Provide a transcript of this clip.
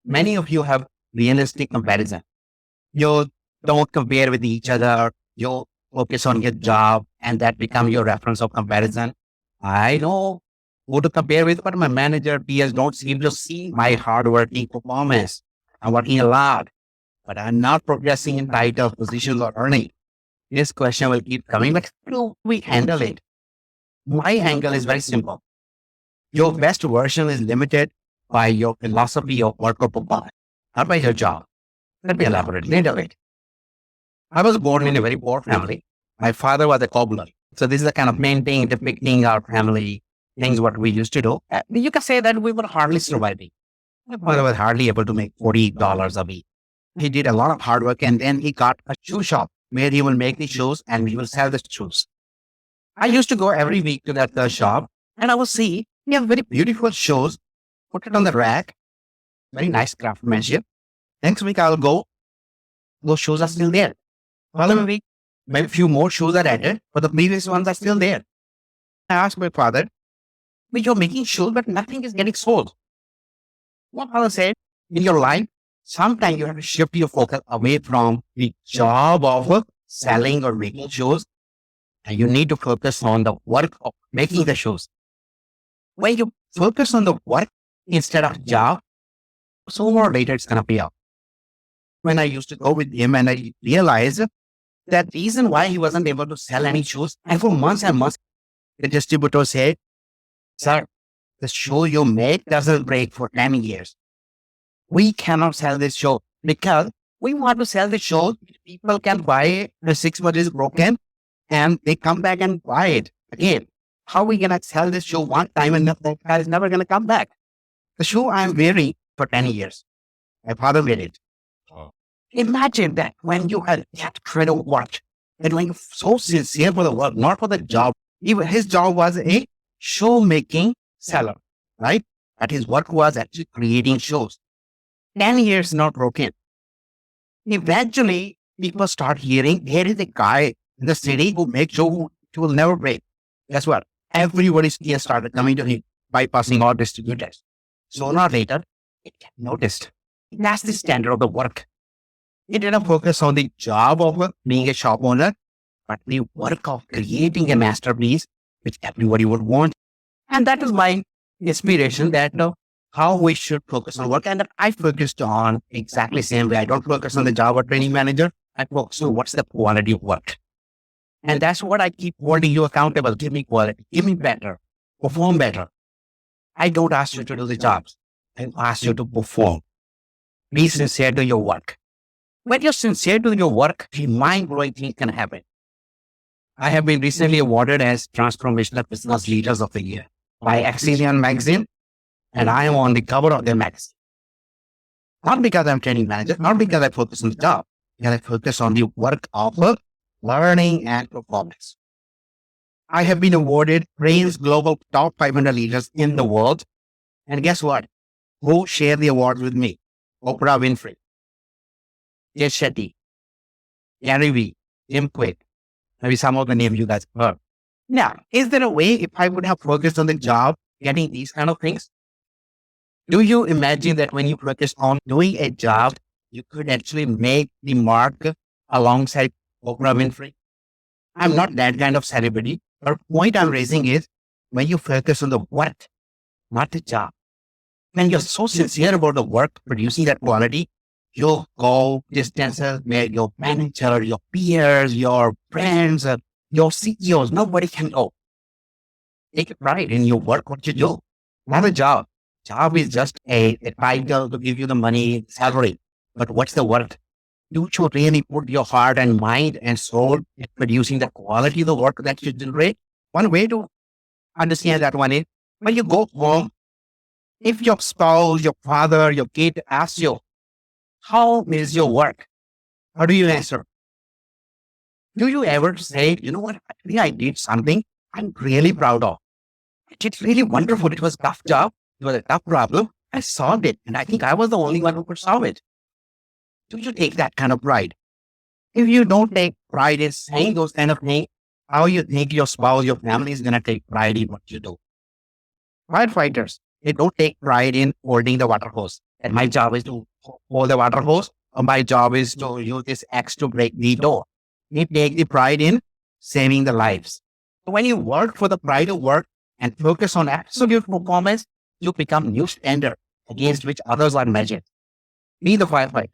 many of you have realistic comparison. You don't compare with each other. You focus on your job and that become your reference of comparison. I know who to compare with, but my manager, peers don't seem to see my hardworking performance. I'm working a lot, but I'm not progressing in title positions or earning. This question will keep coming, but how do we handle it? My angle is very simple. Your best version is limited by your philosophy of work or performance, not by your job. Let me elaborate a little bit. I was born in a very poor family. My father was a cobbler. So this is the kind of main thing depicting our family, things what we used to do. You can say that we were hardly surviving. My father was hardly able to make $40 a week. He did a lot of hard work and then he got a shoe shop where he will make the shoes and he will sell the shoes. I used to go every week to that shop and I will see he have very beautiful shoes, put it on the rack, very nice craftsmanship. Next week I'll go, those shoes are still there. Following week, maybe a few more shoes are added, but the previous ones are still there. I asked my father, but you're making shoes, but nothing is getting sold. What father said, in your life, sometimes you have to shift your focus away from the job of selling or making shoes, and you need to focus on the work of making the shoes. When you focus on the work instead of job, sooner or later it's going to pay off. When I used to go with him and I realized that reason why he wasn't able to sell any shoes, and for months and months, the distributor said, sir, the shoe you make doesn't break for 10 years. We cannot sell this shoe because we want to sell the shoe. People can buy it, the 6 months is broken, and they come back and buy it again. How are we going to sell this shoe one time and that guy is never going to come back? The shoe I'm wearing for 10 years. My father made it. Imagine that when you had that kind of work and when you're so sincere for the work, not for the job. Even his job was a show making seller, right? But his work was actually creating shows. 10 years not broken. Eventually, people start hearing there is a guy in the city who makes show who will never break. Guess what? Everybody here started coming to him, bypassing all distributors. Sooner or later, it gets noticed. That's the standard of the work. It didn't focus on the job of being a shop owner, but the work of creating a masterpiece, which everybody would want. And that is my inspiration that how we should focus on work. And I focused on exactly the same way. I don't focus on the job or training manager. I focus on what's the quality of work. And that's what I keep holding you accountable. Give me quality, give me better, perform better. I don't ask you to do the jobs. I ask you to perform. Be sincere to your work. When you're sincere to your work, the mind-blowing things can happen. I have been recently awarded as Transformational Business Leaders of the Year by Axiom magazine, and I am on the cover of their magazine. Not because I'm training manager, not because I focus on the job, because I focus on the work of learning and performance. I have been awarded Praise Global Top 500 Leaders in the World, and guess what? Who share the awards with me? Oprah Winfrey, Jay Shetty, Gary Vee, Jim Quick, maybe some of the names you guys heard. Now, is there a way if I would have focused on the job, getting these kind of things? Do you imagine that when you focus on doing a job, you could actually make the mark alongside Oprah Winfrey? I'm not that kind of celebrity, but the point I'm raising is when you focus on the work, not the job. When you're so sincere about the work, producing that quality, you'll go distances where your manager, your peers, your friends, your CEOs, nobody can go. Take pride in your work, what you do. Not a job. Job is just a title to give you the money, salary. But what's the work? Do you really put your heart and mind and soul in producing the quality of the work that you generate? One way to understand that one is when you go home, if your spouse, your father, your kid asks you, how is your work? How do you answer? Do you ever say, you know what, actually I did something I'm really proud of. It's really wonderful. It was a tough job. It was a tough problem. I solved it. And I think I was the only one who could solve it. Do you take that kind of pride? If you don't take pride in saying those kind of things, how you think your spouse, your family is going to take pride in what you do? Firefighters, they don't take pride in holding the water hose. And my job is to hold the water hose, or my job is to use this X to break the door. You take the pride in saving the lives. So when you work for the pride of work and focus on absolute performance, you become new standard against which others are measured. Be the firefighter.